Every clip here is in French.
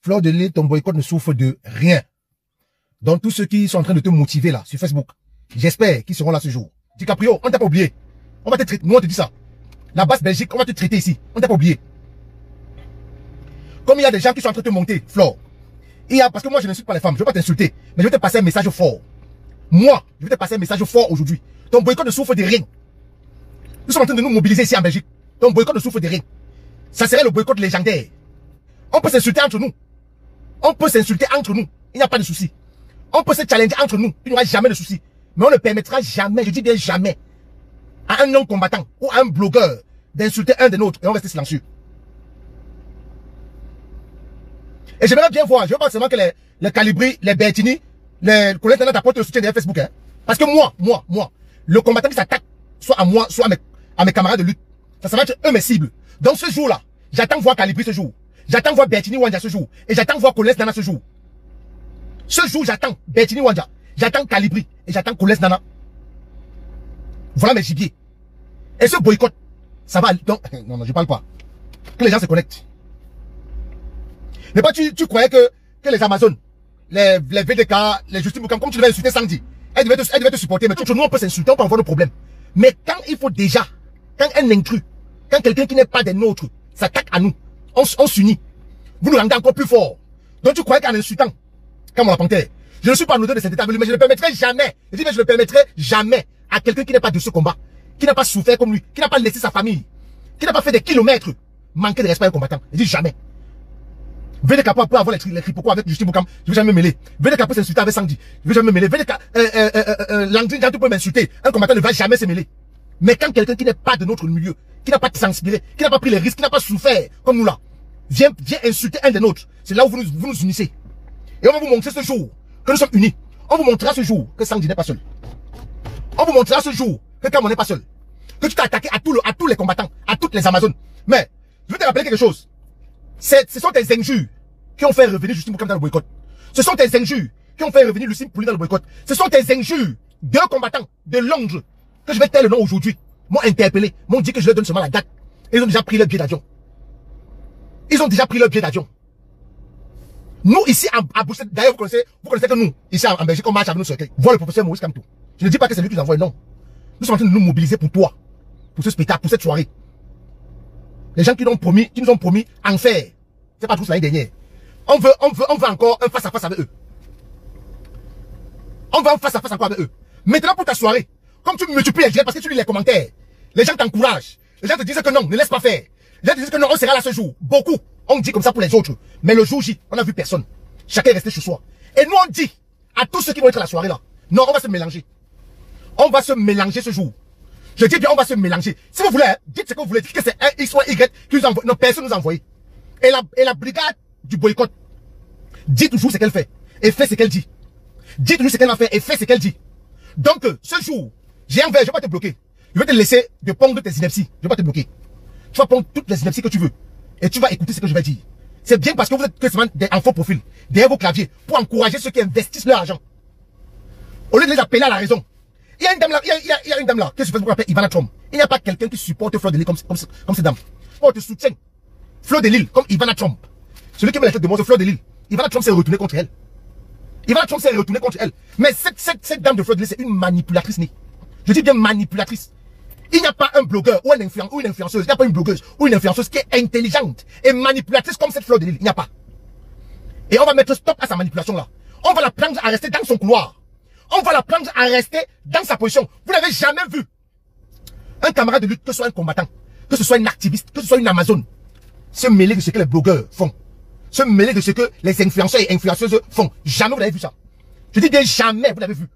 Fleur de Lille, ton boycott ne souffre de rien. Donc tous ceux qui sont en train de te motiver là sur Facebook, j'espère qu'ils seront là ce jour. DiCaprio, on t'a pas oublié. On va te traiter, nous on te dit ça. La base Belgique, on va te traiter ici. On t'a pas oublié. Comme il y a des gens qui sont en train de te monter, Flore. Parce que moi je n'insulte pas les femmes, je ne veux pas t'insulter, mais je vais te passer un message fort. Moi, je vais te passer un message fort aujourd'hui. Ton boycott ne souffre de rien. Nous sommes en train de nous mobiliser ici en Belgique. Ton boycott ne souffre de rien. Ça serait le boycott légendaire. On peut s'insulter entre nous. On peut s'insulter entre nous. Il n'y a pas de souci. On peut se challenger entre nous. Il n'y aura jamais de souci. Mais on ne permettra jamais, je dis bien jamais, à un non-combattant ou à un blogueur d'insulter un des nôtres et on reste silencieux. Et j'aimerais bien voir, je veux pas seulement que les Calibri, les Bertini, les collègues de apportent le soutien de Facebook. Hein. Parce que moi, le combattant qui s'attaque, soit à moi, soit à mes camarades de lutte, ça va être eux mes cibles. Donc ce jour-là, j'attends voir Calibri ce jour. J'attends voir Bertini Wanja ce jour. Et j'attends voir Coles Nana ce jour. Ce jour, j'attends Bertini Wanja. J'attends Calibri. Et j'attends Coles Nana. Voilà mes gibiers. Et ce boycott, ça va... Donc, non, je parle pas. Que les gens se connectent. Mais pas tu croyais que les Amazones, les VDK, les Justine Boukam, comme tu devais insulter Sandy, elle devait te supporter, mais nous on peut s'insulter, on peut avoir nos problèmes. Mais quand il faut déjà, quand un intrus, quand quelqu'un qui n'est pas des nôtres s'attaque à nous, on s'unit. Vous nous rendez encore plus fort. Donc tu croyais qu'en insultant, comme la panthère, je ne suis pas en odeur de cet état, mais je ne permettrai jamais, je dis mais je ne permettrai jamais à quelqu'un qui n'est pas de ce combat, qui n'a pas souffert comme lui, qui n'a pas laissé sa famille, qui n'a pas fait des kilomètres, manquer de respect à un combattant. Je dis jamais. VDK peut avoir les pourquoi avec Justine Boukam, je vais jamais me mêler. VDK peut s'insulter avec Sandy, je vais jamais me mêler. VDK, Landry, tu peux m'insulter. Un combattant ne va jamais se mêler. Mais quand quelqu'un qui n'est pas de notre milieu, qui n'a pas s'inspiré, qui n'a pas pris les risques, qui n'a pas souffert, comme nous là, vient insulter un des nôtres, c'est là où vous nous unissez. Et on va vous montrer ce jour que nous sommes unis. On vous montrera ce jour que Sandy n'est pas seul. On vous montrera ce jour que Camon n'est pas seul. Que tu t'es attaqué à tous les combattants, à toutes les Amazones. Mais, je vais te rappeler quelque chose. Ce sont tes injures qui ont fait revenir Justine Boukam dans le boycott. Ce sont tes injures qui ont fait revenir Lucine Pouli dans le boycott. Ce sont tes injures, deux combattants de Londres, que je vais taire le nom aujourd'hui, m'ont interpellé, m'ont dit que je leur donne seulement la date. Et ils ont déjà pris leur billet d'avion. Ils ont déjà pris leur billet d'avion. Nous, ici, à Bruxelles, d'ailleurs, vous connaissez que nous, ici, en Belgique, on marche avec nous sur le voir le professeur Maurice Kamto. Je ne dis pas que c'est lui qui nous envoie, non. Nous sommes en train de nous mobiliser pour toi, pour ce spectacle, pour cette soirée. Les gens qui nous ont promis enfer. C'est pas tous l'année dernière. On veut encore un face à face avec eux. On veut un face à face encore avec eux. Maintenant pour ta soirée, comme tu multiplies les gens parce que tu lis les commentaires, les gens t'encouragent. Les gens te disent que non, ne laisse pas faire. Les gens te disent que non, on sera là ce jour. Beaucoup. On dit comme ça pour les autres. Mais le jour J, on n'a vu personne. Chacun est resté chez soi. Et nous on dit à tous ceux qui vont être à la soirée là, non, on va se mélanger. On va se mélanger ce jour. Je dis bien, on va se mélanger. Si vous voulez, dites ce que vous voulez. Dites que c'est un X ou un Y qui nous envoie. Non, personne nous a envoyé. Et la brigade du boycott dit toujours ce qu'elle fait. Et fait ce qu'elle dit. Dit toujours ce qu'elle va faire et fait ce qu'elle dit. Donc, ce jour, j'ai un verre, je vais pas te bloquer. Je vais te laisser de pondre tes inepties. Je vais pas te bloquer. Tu vas pondre toutes les inepties que tu veux. Et tu vas écouter ce que je vais dire. C'est bien parce que vous êtes que seulement en faux profil. Derrière vos claviers. Pour encourager ceux qui investissent leur argent. Au lieu de les appeler à la raison. Il y a une dame là, il y a une dame là, que je appelle Ivana Trump. Il n'y a pas quelqu'un qui supporte Fleur de Lille comme cette dame. On te soutient. Fleur de Lille comme Ivana Trump. Celui qui met la tête de moi, c'est Fleur de Lille. Ivana Trump s'est retourné contre elle. Ivana Trump s'est retourné contre elle. Mais cette dame de Fleur de Lille, c'est une manipulatrice née. Je dis bien manipulatrice. Il n'y a pas un blogueur ou une influenceuse, il n'y a pas une blogueuse ou une influenceuse qui est intelligente et manipulatrice comme cette Fleur de Lille. Il n'y a pas. Et on va mettre stop à sa manipulation là. On va la prendre à rester dans son couloir. On va la prendre à rester dans sa position. Vous n'avez jamais vu un camarade de lutte, que ce soit un combattant, que ce soit un activiste, que ce soit une Amazone, se mêler de ce que les blogueurs font. Se mêler de ce que les influenceurs et influenceuses font. Jamais vous n'avez vu ça. Je dis bien jamais vous n'avez vu.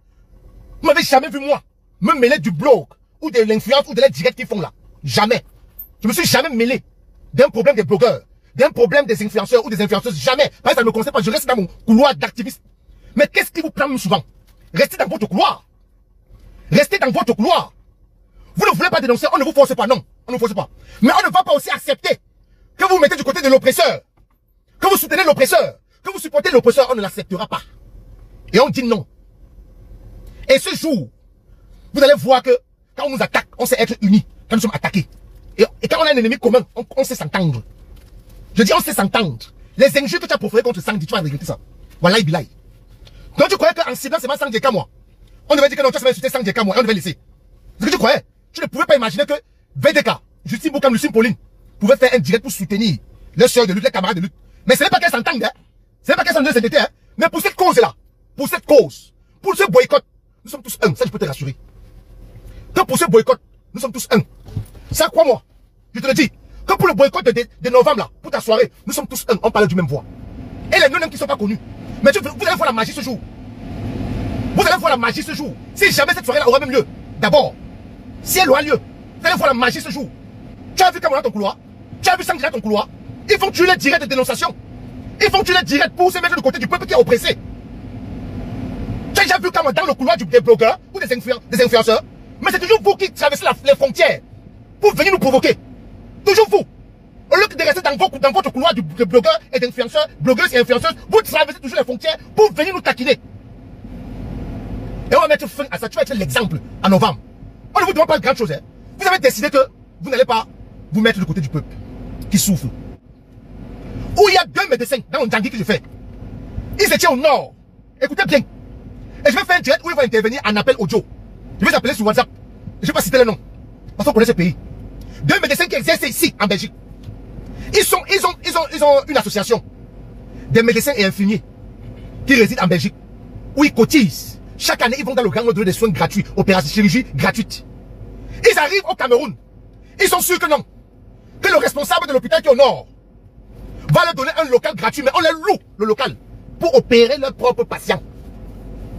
Vous m'avez jamais vu moi me mêler du blog ou de l'influence ou de l'aide directe qu'ils font là. Jamais. Je me suis jamais mêlé d'un problème des blogueurs, d'un problème des influenceurs ou des influenceuses. Jamais. Parce que ça ne me concerne pas. Je reste dans mon couloir d'activiste. Mais qu'est-ce qui vous prend souvent? Restez dans votre couloir. Restez dans votre couloir. Vous ne voulez pas dénoncer, on ne vous force pas, non. On ne vous force pas. Mais on ne va pas aussi accepter que vous vous mettez du côté de l'oppresseur. Que vous soutenez l'oppresseur. Que vous supportez l'oppresseur, on ne l'acceptera pas. Et on dit non. Et ce jour, vous allez voir que quand on nous attaque, on sait être unis. Quand nous sommes attaqués. Et quand on a un ennemi commun, on sait s'entendre. Je dis on sait s'entendre. Les injures que tu as proférées contre Sandy, tu vas regretter ça. Voilà, Bilaï. Donc tu croyais qu'en ciblant seulement Sandy et moi, on devait dire que non, tu as insulté Sandy et moi et on devait laisser. C'est ce que tu croyais. Tu ne pouvais pas imaginer que VDK, Justine Boukam, Lucine Pauline, pouvaient faire un direct pour soutenir les soeurs de lutte, les camarades de lutte. Mais ce n'est pas qu'elles s'entendent, hein. Ce n'est pas qu'elles s'entendent de s'entêter, hein. Mais pour cette cause-là, pour cette cause, pour ce boycott, nous sommes tous un. Ça, je peux te rassurer. Que pour ce boycott, nous sommes tous un. Ça, crois-moi. Je te le dis. Que pour le boycott de novembre, là, pour ta soirée, nous sommes tous un. On parle du même voix. Et les non qui ne sont pas connus. Mais vous allez voir la magie ce jour. Vous allez voir la magie ce jour. Si jamais cette soirée-là aura même lieu, d'abord, si elle aura lieu, vous allez voir la magie ce jour. Tu as vu Kamala dans ton couloir. Tu as vu Sandy dans ton couloir. Ils font tuer les directs de dénonciation. Ils font tuer les directs pour se mettre de côté du peuple qui est oppressé. Tu as déjà vu Kamala dans le couloir des blogueurs ou des influenceurs. Mais c'est toujours vous qui traversez les frontières pour venir nous provoquer. Toujours vous. Au lieu de rester dans votre couloir de blogueurs et d'influenceurs, blogueuses et influenceuses, vous traversez toujours les frontières pour venir nous taquiner. Et on va mettre fin à ça. Tu vas être l'exemple en novembre. On ne vous demande pas grand chose. Hein. Vous avez décidé que vous n'allez pas vous mettre du côté du peuple qui souffre. Où il y a 2 médecins dans le Djangui que je fais. Ils étaient au nord. Écoutez bien. Et je vais faire un direct où ils vont intervenir en appel audio. Je vais les appeler sur WhatsApp. Je ne vais pas citer le nom. Parce qu'on connaît ce pays. 2 médecins qui exercent ici en Belgique. Ils ont une association des médecins et infirmiers qui résident en Belgique. Où ils cotisent. Chaque année, ils vont dans le Grand Nord donner des soins gratuits, opérations, chirurgie gratuite. Ils arrivent au Cameroun. Ils sont sûrs que non. Que le responsable de l'hôpital qui est au nord va leur donner un local gratuit, mais on leur loue le local pour opérer leurs propres patients.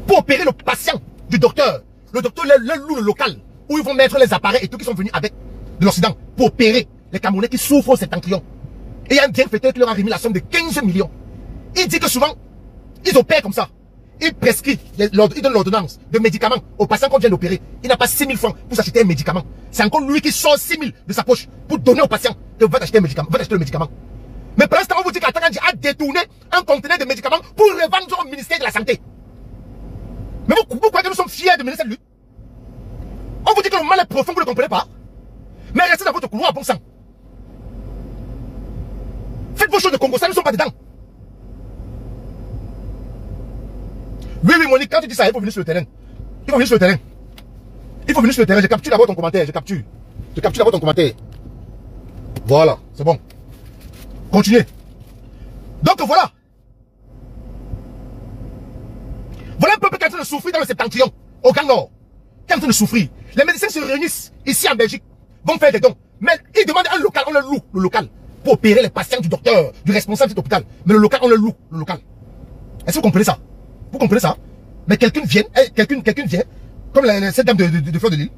Pour opérer le patient du docteur. Le docteur leur loue le local où ils vont mettre les appareils et tout qui sont venus avec de l'Occident pour opérer les Camerounais qui souffrent au septentrion. Et il y a un bienfaiteur qui leur a remis la somme de 15 millions. Il dit que souvent, ils opèrent comme ça. Ils prescrivent, ils donnent l'ordonnance de médicaments aux patients qu'on vient d'opérer. Il n'a pas 6 000 francs pour s'acheter un médicament. C'est encore lui qui sort 6 000 de sa poche pour donner au patient que va acheter un médicament, va acheter le médicament. Mais pour l'instant, on vous dit qu'Atakandji a détourné un conteneur de médicaments pour revendre au ministère de la Santé. Mais vous croyez que nous sommes fiers de mener cette lutte? On vous dit que le mal est profond, vous ne le comprenez pas. Mais restez dans votre couloir, bon sang. Faites vos choses de Congo, ça, nous ne sommes pas dedans. Oui, Monique, quand tu dis ça, il faut venir sur le terrain. Il faut venir sur le terrain. Il faut venir sur le terrain. Je capture d'abord ton commentaire. Je capture d'abord ton commentaire. Voilà, c'est bon. Continuez. Donc voilà. Voilà un peuple qui est en train de souffrir dans le septentrion, au Grand Nord. Qui est en train de souffrir. Les médecins se réunissent ici en Belgique, vont faire des dons. Mais ils demandent un local, on leur loue le local. Pour opérer les patients du docteur, du responsable de cet hôpital. Mais le local, on leur loue le local. Est-ce que vous comprenez ça? Vous comprenez ça? Mais quelqu'un vient, comme cette dame de Fleur de Lille,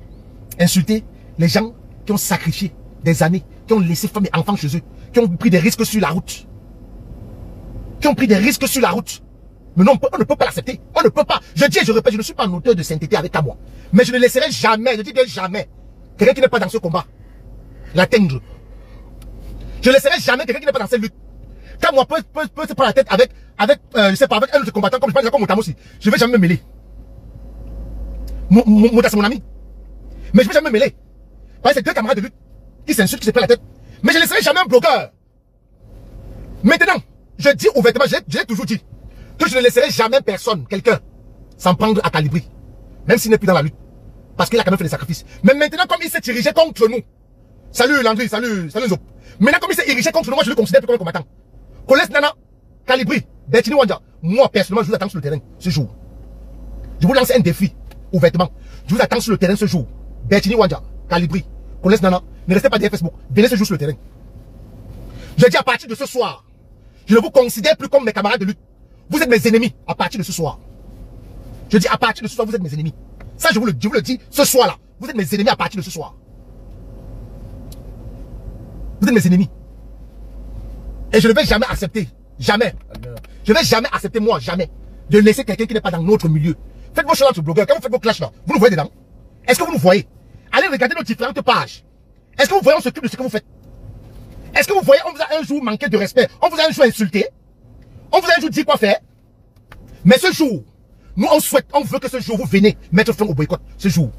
insulter les gens qui ont sacrifié des années, qui ont laissé femmes et enfants chez eux, qui ont pris des risques sur la route. Mais non, on ne peut pas l'accepter. On ne peut pas. Je dis et je répète, je ne suis pas un auteur de sainteté avec moi. Mais je ne laisserai jamais, je dis bien jamais, quelqu'un qui n'est pas dans ce combat l'atteindre. Je ne laisserai jamais quelqu'un qui n'est pas dans cette lutte. Quand moi peut se prendre la tête avec je sais pas, avec un autre combattant comme je pense comme Moutamo aussi. Je vais jamais me mêler. Mouta c'est mon ami. Mais je vais jamais me mêler. Parce que c'est 2 camarades de lutte qui s'insultent, qui se prennent la tête. Mais je ne laisserai jamais un blogueur. Maintenant, je dis ouvertement, je l'ai toujours dit, que je ne laisserai jamais personne, quelqu'un, s'en prendre à Calibri. Même s'il n'est plus dans la lutte. Parce qu'il a quand même fait des sacrifices. Mais maintenant, comme il s'est dirigé contre nous. Salut Landry, salut Zop. Maintenant, comme il s'est dirigé contre nous, moi je le considère plus comme un combattant. Colès Nana, Calibri, Bertini Wanja. Moi, personnellement, je vous attends sur le terrain ce jour. Je vous lance un défi, ouvertement. Je vous attends sur le terrain ce jour. Bertini Wanja, Calibri, Colès Nana. Ne restez pas derrière Facebook. Venez ce jour sur le terrain. Je dis à partir de ce soir, je ne vous considère plus comme mes camarades de lutte. Vous êtes mes ennemis à partir de ce soir. Je dis à partir de ce soir, vous êtes mes ennemis. Ça, je vous le dis ce soir-là. Vous êtes mes ennemis à partir de ce soir. Vous êtes mes ennemis. Et je ne vais jamais accepter, jamais. Je ne vais jamais accepter, moi, jamais, de laisser quelqu'un qui n'est pas dans notre milieu. Faites vos choses entre blogueurs. Quand vous faites vos clashs là, vous nous voyez dedans? Est-ce que vous nous voyez? Allez regarder nos différentes pages. Est-ce que vous voyez, on s'occupe de ce que vous faites? Est-ce que vous voyez, on vous a un jour manqué de respect? On vous a un jour insulté? On vous a un jour dit quoi faire? Mais ce jour, nous on veut que ce jour vous venez mettre fin au boycott. Ce jour.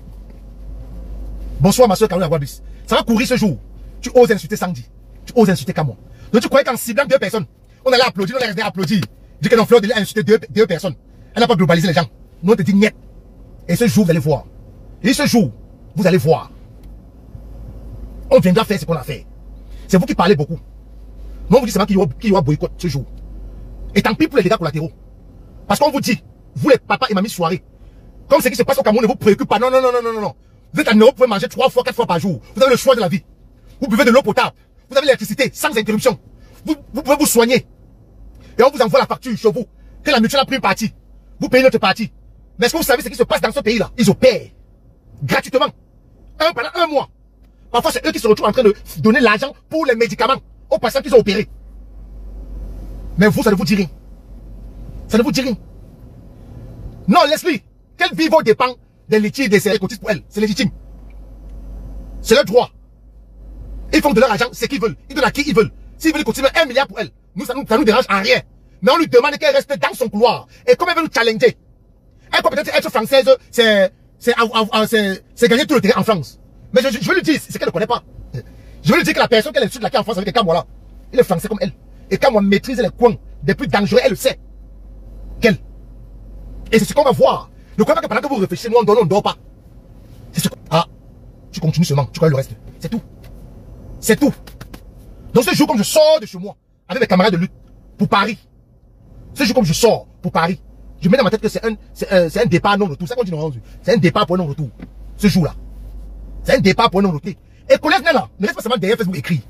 Bonsoir ma soeur Caroline Aguabis. Ça va courir ce jour. Tu oses insulter Sandy. Tu oses insulter Kamon. Donc tu croyais qu'en ciblant 2 personnes, On allait applaudir, on allait rester applaudir. Dit que non, Fleur de Lys a insulté deux personnes. Elle n'a pas globalisé les gens. Nous, on te dit niet. Et ce jour, vous allez voir. Et ce jour, vous allez voir. On viendra faire ce qu'on a fait. C'est vous qui parlez beaucoup. Nous, on vous dit seulement qu'il y aura boycott ce jour. Et tant pis pour les dégâts collatéraux. Parce qu'on vous dit, vous les papas et mamies soirées, comme ce qui se passe au Cameroun ne vous préoccupe pas. Non, non, non, non, non, non. Vous êtes en Europe, vous pouvez manger 3 fois, 4 fois par jour. Vous avez le choix de la vie. Vous buvez de l'eau potable. Vous avez l'électricité sans interruption. Vous pouvez vous soigner. Et on vous envoie la facture chez vous. Que la mutuelle a pris une partie. Vous payez notre partie. Mais est-ce que vous savez ce qui se passe dans ce pays-là? Ils opèrent. Gratuitement. Pendant 1 mois. Parfois, c'est eux qui se retrouvent en train de donner l'argent pour les médicaments aux patients qu'ils ont opérés. Mais vous, ça ne vous dit rien. Ça ne vous dit rien. Non, Leslie, quelle vie vaut dépend des litiges des cotistes pour elle? C'est légitime. C'est leur droit. Ils font de leur argent ce qu'ils veulent. Ils donnent à qui ils veulent. S'ils veulent continuer 1 milliard pour elle, nous, ça nous dérange en rien. Mais on lui demande qu'elle reste dans son couloir. Et comme elle veut nous challenger, elle peut peut-être être française, c'est gagner tout le terrain en France. Mais je veux lui dire, c'est qu'elle ne connaît pas. Je veux lui dire que la personne qu'elle insulte là qui est en France avec Kamwa là, il est français comme elle. Et Kamwa maîtrise les coins des plus dangereux, elle le sait. Qu'elle. Et c'est ce qu'on va voir. Ne croyez pas que pendant que vous réfléchissez, nous on ne dort pas. C'est ce que... Ah, tu continues seulement, tu crois le reste. C'est tout. C'est tout. Donc ce jour comme je sors de chez moi, avec mes camarades de lutte, pour Paris. Ce jour comme je sors pour Paris, je mets dans ma tête que c'est un départ non-retour. Ça continue, c'est un départ pour un non-retour. Ce jour-là. C'est un départ pour un non-retour. Et Colette là, ne laisse pas seulement derrière Facebook écrire.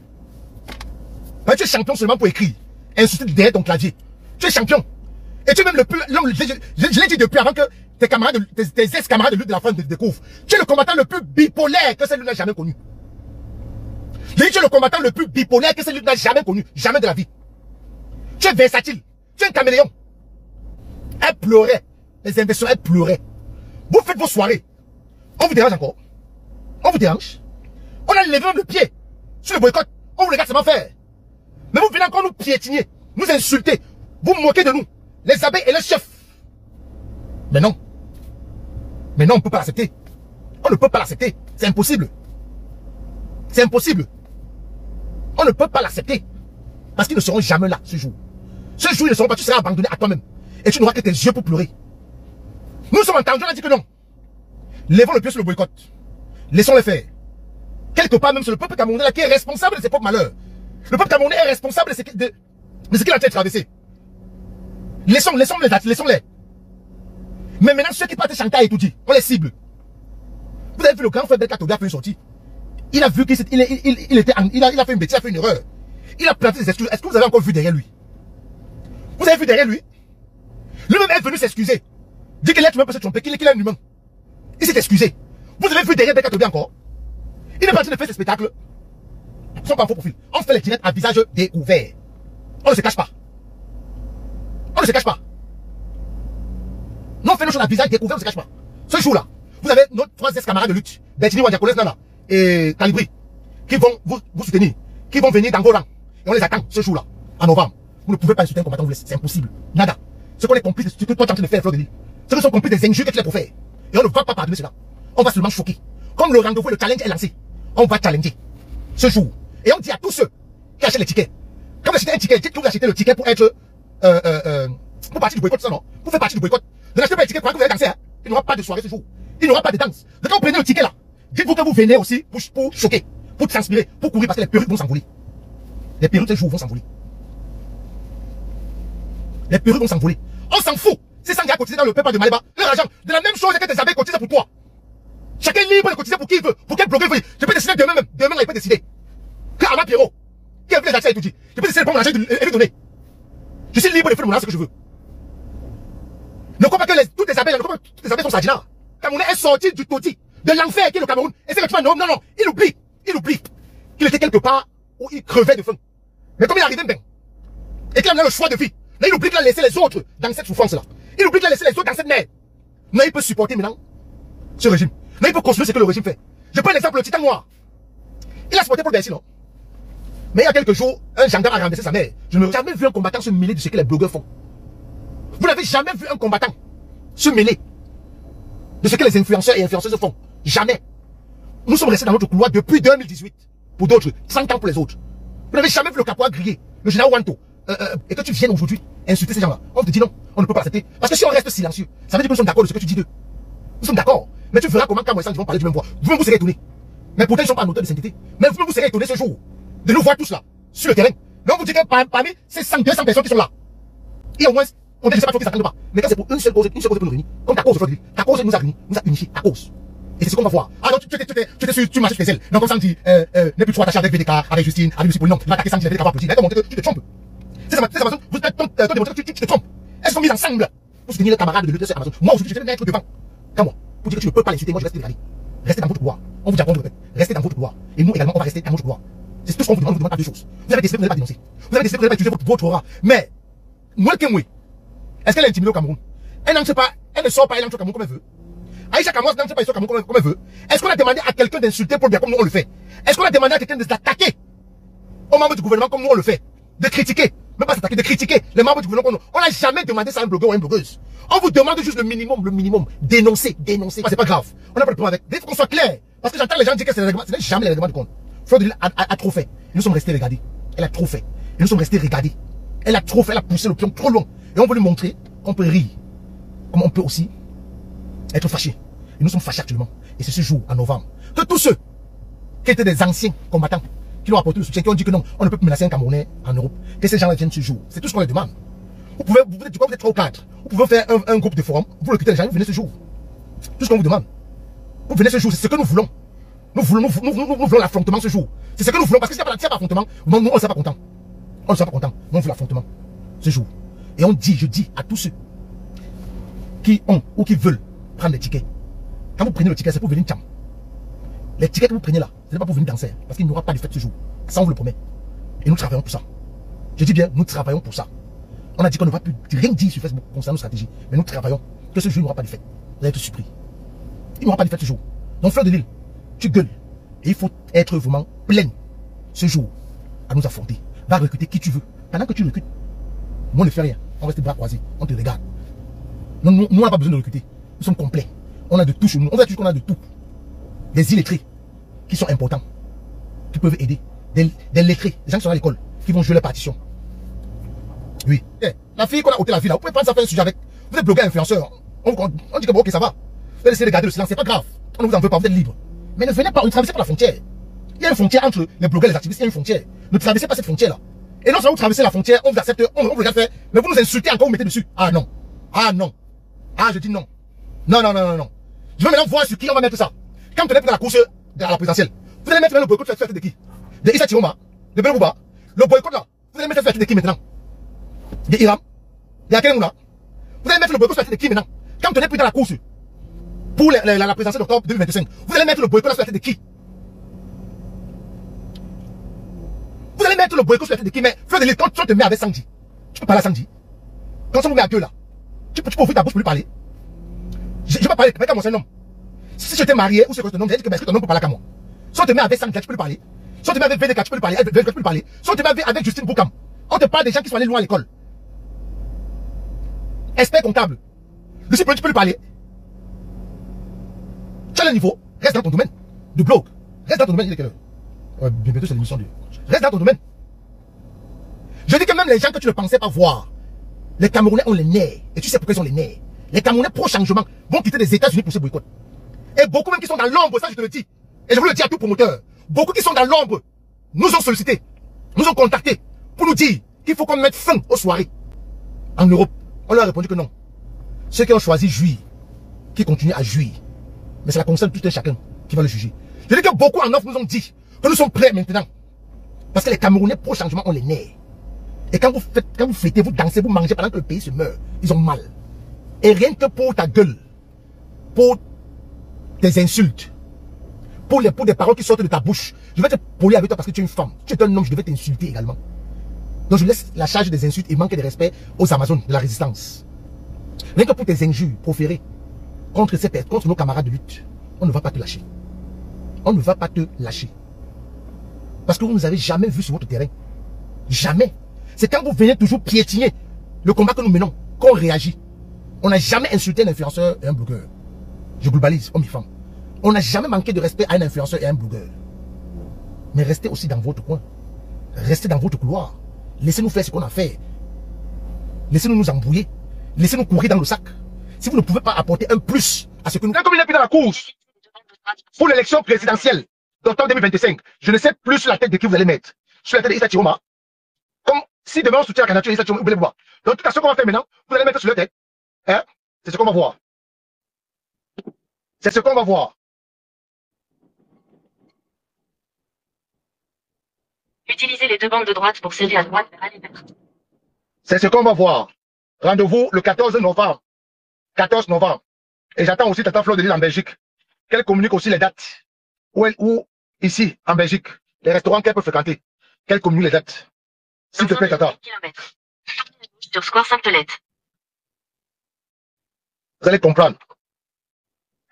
Parce que tu es champion seulement pour écrire. Insulter derrière ton clavier. Tu es champion. Et tu es même le plus... Je l'ai dit depuis avant que tes camarades, tes ex-camarades de lutte de la France te découvrent. Tu es le combattant le plus bipolaire que cette lutte n'a jamais connu. Je dis, tu es le combattant le plus bipolaire que cette lutte n'a jamais connu. Jamais de la vie. Tu es versatile. Tu es un caméléon. Elle pleurait. Les investisseurs, elle pleurait. Vous faites vos soirées. On vous dérange encore. On vous dérange. On a levé le pied sur le boycott. On vous regarde seulement faire. Mais vous venez encore nous piétiner, nous insulter, vous moquer de nous, les abeilles et les chefs. Mais non. Mais non, on ne peut pas l'accepter. On ne peut pas l'accepter. C'est impossible. C'est impossible. On ne peut pas l'accepter. Parce qu'ils ne seront jamais là ce jour. Ce jour, ils ne seront pas. Tu seras abandonné à toi-même. Et tu n'auras que tes yeux pour pleurer. Nous sommes entendus, on a dit que non. Lèvons le pied sur le boycott. Laissons-les faire. Quelque part, même c'est le peuple camerounais là qui est responsable de ses propres malheurs. Le peuple camerounais est responsable de ce qu'il a été traversé. Laissons-les. Mais maintenant, ceux qui partent chanter à Etoudi, on les cible. Vous avez vu le grand frère Belkatoga a fait une sortie. Il a vu qu'il a fait une bêtise, il a fait une erreur. Il a planté des excuses. Est-ce que vous avez encore vu derrière lui? Vous avez vu derrière lui? Lui-même est venu s'excuser. Dit que l'être humain peut se tromper, qu'il est un humain. Il s'est excusé. Vous avez vu derrière Belkatoga encore? Il est parti de faire ce spectacle. Ils sont pas en faux profil. On fait les directs à visage découvert. On ne se cache pas. On ne se cache pas. Non, on fait nos choses à visage découvert, on ne se cache pas. Ce jour-là, vous avez nos 3 ex-camarades de lutte, Bertini Wadiakoles Nana et Calibri, qui vont vous soutenir, qui vont venir dans vos rangs. Et on les attend ce jour-là, en novembre. Vous ne pouvez pas insulter un combattant, c'est impossible. Nada. Ce qu'on est complice de ce que toi tu es en train de faire, Fleur de Lys. Ce que sont complices des injures que tu as pour faire. Et on ne va pas pardonner cela. On va seulement choquer. Comme le rendez-vous et le challenge est lancé, on va challenger. Ce jour. Et on dit à tous ceux qui achètent les tickets. Quand vous achetez un ticket, dites que vous achetez le ticket pour être pour partir du boycott, ça non? Pour faire partie du boycott. Ne l'achetez pas le ticket pour que vous allez danser. Hein? Il n'y aura pas de soirée ce jour. Il n'y aura pas de danse. Mais quand vous prenez le ticket là, dites-vous que vous venez aussi pour choquer, pour transpirer, pour courir parce que les perruques vont s'envoler. Les perruques ce jour vont s'envoler. Les perruques vont s'envoler. On s'en fout. Si Sandia a cotisé dans le peuple de Maléba, leur argent, de la même chose que tes abeilles cotisent pour toi. Chacun est libre de cotiser pour qui il veut, pour quel blogueur il veut. Je peux décider demain même. Demain là, il peut décider. Que Ama Pierrot, qui a vu les achats et tout dit, je peux décider de prendre l'argent et lui donner. Je suis libre de faire mon argent ce que je veux. Ne crois pas que toutes les abeilles sont sardinards. Camerounais est sorti du taudis, de l'enfer qui est le Cameroun. Et c'est que tu vas non, il oublie qu'il était quelque part où il crevait de faim. Mais comme il arrivait bien, et qu'il a le choix de vie, là il oublie qu'il a laissé les autres dans cette souffrance-là. Il oublie qu'il a laissé les autres dans cette merde. Non, il peut supporter maintenant ce régime. Non, il peut construire ce que le régime fait. Je prends l'exemple, le Titan Noir. Il a supporté pour le Bercy, non? Mais il y a quelques jours, un gendarme a renversé sa mère. Je n'ai jamais vu un combattant se mêler de ce que les blogueurs font. Vous n'avez jamais vu un combattant se mêler de ce que les influenceurs et influenceuses font. Jamais. Nous sommes restés dans notre couloir depuis 2018. Pour d'autres, 100 ans pour les autres. Vous n'avez jamais vu le Capois grillé, le général Wanto, et que tu viennes aujourd'hui insulter ces gens-là, on te dit non, on ne peut pas accepter. Parce que si on reste silencieux, ça veut dire que nous sommes d'accord de ce que tu dis d'eux. Nous sommes d'accord. Mais tu verras comment quand ils vont parler du même voix. Vous-même vous serez étonnés. Mais pourtant ils ne sont pas en auteur de sainteté. Mais vous-même vous serez étonnés ce jour de nous voir tous là, sur le terrain. Mais on vous dit que parmi ces 100, 200 personnes qui sont là, et au moins, on ne sait pas trop qu'ils s'attendent pas. Mais quand c'est pour une seule cause pour nous réunir, comme ta cause aujourd'hui, ta cause nous a réunis, nous a unifiés, ta cause. Et c'est ce qu'on va voir. Ah non, tu marches sur tes ailes. Non, comme ça on dit, n'est plus trop attaché avec VDK, avec Justine, avec Lucie Pauline. Non, tu vas attaquer Sandy, VDK va applaudir. D'accord, tu te trompes. C'est ça, vous démontrez que tu te trompes. Elles sont mises ensemble pour soutenir les camarades de l'UTC Amazon. Moi aujourd'hui, je vais être devant. Comme moi, pour dire que tu ne peux pas l'insulter, moi je reste regarder. Restez dans votre couloir. On vous dit, on vous répète. Restez dans votre couloir. Et nous également, on va rester dans notre couloir. C'est tout ce qu'on vous demande. On vous demande pas deux choses. Vous avez décidé que vous n'allez pas dénoncer. Vous avez décidé que vous n'allez pas utiliser votre aura. Mais, moi, est-ce qu'elle est intimidée au Cameroun? Elle n'entre pas, elle ne sort pas, elle entre au Cameroun comme elle veut. Aïcha Kamwas n'entre pas, elle sort au Cameroun comme elle veut. Est-ce qu'on a demandé à quelqu'un d'insulter Paul Biya comme nous on le fait? Est-ce qu'on a demandé à quelqu'un d'attaquer aux membres du gouvernement comme nous on le fait? De critiquer, même pas s'attaquer, de critiquer les membres du gouvernement comme nous. On n'a jamais demandé ça à un blogueur ou à une blogueuse. On vous demande juste le minimum. Dénoncer. C'est pas grave. On n'a pas le problème avec. Il faut qu'on soit clair. Parce que j'entends les gens dire que c'est le règlement. Ce n'est jamais le règlement du compte. Fleur de Lys a trop fait. Et nous sommes restés regardés. Elle a trop fait. Et nous sommes restés regardés. Elle a trop fait. Elle a poussé le pion trop loin. Et on veut lui montrer qu'on peut rire. Comme on peut aussi être fâché. Et nous sommes fâchés actuellement. Et c'est ce jour, en novembre, que tous ceux qui étaient des anciens combattants, qui nous ont apporté le soutien, qui ont dit que non, on ne peut plus menacer un Camerounais en Europe, que ces gens-là viennent ce jour. C'est tout ce qu'on leur demande. Vous êtes 3 ou 4. Vous pouvez faire un groupe de forum. Vous recrutez les gens, vous venez ce jour. Tout ce qu'on vous demande. Vous venez ce jour, c'est ce que nous voulons. Nous voulons l'affrontement ce jour. C'est ce que nous voulons. Parce que s'il n'y a pas d'affrontement, nous, on ne sera pas contents. On ne sera pas contents. Nous, on veut l'affrontement ce jour. Et je dis à tous ceux qui ont ou qui veulent prendre les tickets. Quand vous prenez le ticket, c'est pour venir tcham. Les tickets que vous prenez là, ce n'est pas pour venir danser. Parce qu'il n'y aura pas de fête ce jour. Ça, on vous le promet. Et nous travaillons pour ça. Je dis bien, nous travaillons pour ça. On a dit qu'on ne va plus rien dire sur Facebook concernant nos stratégies. Mais nous travaillons que ce jour, il n'y aura pas de fête. Vous allez être surpris. Il n'y aura pas de fête ce jour. Donc, Fleur de Lys, tu gueules. Et il faut être vraiment pleine ce jour à nous affronter. Va recruter qui tu veux. Pendant que tu recrutes, moi, on ne fait rien. On reste les bras croisés. On te regarde. Nous, on n'a pas besoin de recruter. Nous sommes complets. On a de tout chez nous. On va dire qu'on a de tout. Des illettrés qui sont importants, qui peuvent aider. Des lettrés, des gens qui sont à l'école, qui vont jouer les partitions. Oui. La fille qu'on a ôté la vie là, vous pouvez prendre ça, faire un sujet avec. Vous êtes blogueur, influenceur. On dit que bon, ok, ça va. Vous allez essayer de garder le silence, c'est pas grave. On ne vous en veut pas, vous êtes libre. Mais ne venez pas, ne traversez pas la frontière. Il y a une frontière entre les blogueurs et les activistes, il y a une frontière. Ne traversez pas cette frontière là. Et non seulement vous traversez la frontière, on vous accepte, on vous regarde faire, mais vous nous insultez encore, vous mettez dessus. Ah non. Ah non. Ah, je dis non. Non. Je vais maintenant voir sur qui on va mettre ça. Quand vous allez dans la course à la présidentielle, vous allez mettre le boycott faire de qui? De Issa Chiroma, de Ben Bouba. Le boycott là, vous allez mettre faire de qui maintenant? De Iram, de Aken Mouna. Vous allez mettre le boycott faire de qui maintenant? Quand vous n'êtes plus dans la course pour la présidentielle d'octobre 2025, vous allez mettre le boycott sur la tête de qui? Vous allez mettre le boycott sur la tête de qui? Mais Fleur de Lys, quand tu te mets avec Sandy, tu peux parler à Sandy. Quand on vous met à deux là, tu peux ouvrir ta bouche pour lui parler. Je ne vais pas parler avec moi, c'est un homme. Si je t'ai marié ou si je te nomme, j'ai dit que ton homme peut parler à moi. Si on te met avec Sandy, tu peux lui parler. Si on te met avec VDK, tu peux lui parler. Tu peux lui parler. Si on te met avec Justine Boukam, on te parle des gens qui sont allés loin à l'école. Expert comptable. Lucie Pauline, tu peux lui parler. Tu as le niveau, reste dans ton domaine de blog. Reste dans ton domaine, il est quelle heure? Bientôt c'est l'émission de... Reste dans ton domaine. Je dis que même les gens que tu ne pensais pas voir, les Camerounais ont les nerfs. Et tu sais pourquoi ils ont les nerfs. Les Camerounais pro-changement vont quitter les États-Unis pour ce boycott. Et beaucoup même qui sont dans l'ombre, ça je te le dis. Et je vous le dis à tout promoteur. Beaucoup qui sont dans l'ombre nous ont sollicité, nous ont contacté pour nous dire qu'il faut qu'on mette fin aux soirées en Europe. On leur a répondu que non. Ceux qui ont choisi jouir, qui continuent à jouir. Mais ça concerne tout un chacun qui va le juger. Je dis que beaucoup en offre nous ont dit que nous sommes prêts maintenant. Parce que les Camerounais pro-changement ont les nerfs. Et quand vous fêtez, vous dansez, vous mangez pendant que le pays se meurt, ils ont mal. Et rien que pour ta gueule, pour des insultes, pour des paroles qui sortent de ta bouche, je vais te poli avec toi parce que tu es une femme. Tu es un homme, je devais t'insulter également. Donc je laisse la charge des insultes et manquer de respect aux Amazones de la résistance. Rien que pour tes injures proférées contre nos camarades de lutte, on ne va pas te lâcher. On ne va pas te lâcher. Parce que vous ne nous avez jamais vu sur votre terrain. Jamais. C'est quand vous venez toujours piétiner le combat que nous menons, qu'on réagit. On n'a jamais insulté un influenceur et un blogueur. Je globalise, hommes et femmes. On n'a jamais manqué de respect à un influenceur et à un blogueur. Mais restez aussi dans votre coin. Restez dans votre couloir. Laissez-nous faire ce qu'on a fait. Laissez-nous nous embrouiller. Laissez-nous courir dans le sac. Si vous ne pouvez pas apporter un plus à ce que nous... Comme il est plus dans la course pour l'élection présidentielle d'octobre 2025, je ne sais plus sur la tête de qui vous allez mettre. Sur la tête d'Issa Chiroma. Comme si demain on soutient la candidature d'Issa Chiroma, vous voulez voir. Donc, toute façon qu'on va faire maintenant, vous allez mettre sur leur tête. Hein? C'est ce qu'on va voir. C'est ce qu'on va voir. Utilisez les deux bandes de droite pour sceller à droite vers Alibert. C'est ce qu'on va voir. Rendez-vous le 14 novembre. 14 novembre. Et j'attends aussi Tata Fleur de Lille en Belgique. Qu'elle communique aussi les dates. Ou ici, en Belgique, les restaurants qu'elle peut fréquenter. Qu'elle communique les dates. S'il te plaît, Tata. Sur Square Sainte-Tolette. Vous allez comprendre.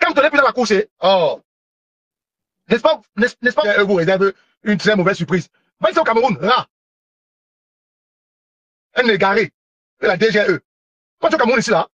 Quand on est plus dans la course, oh, n'est-ce pas, vous réserve une très mauvaise surprise. Va ici au Cameroun, là. Un égaré de la DGE. Quand tu es au Cameroun ici, là,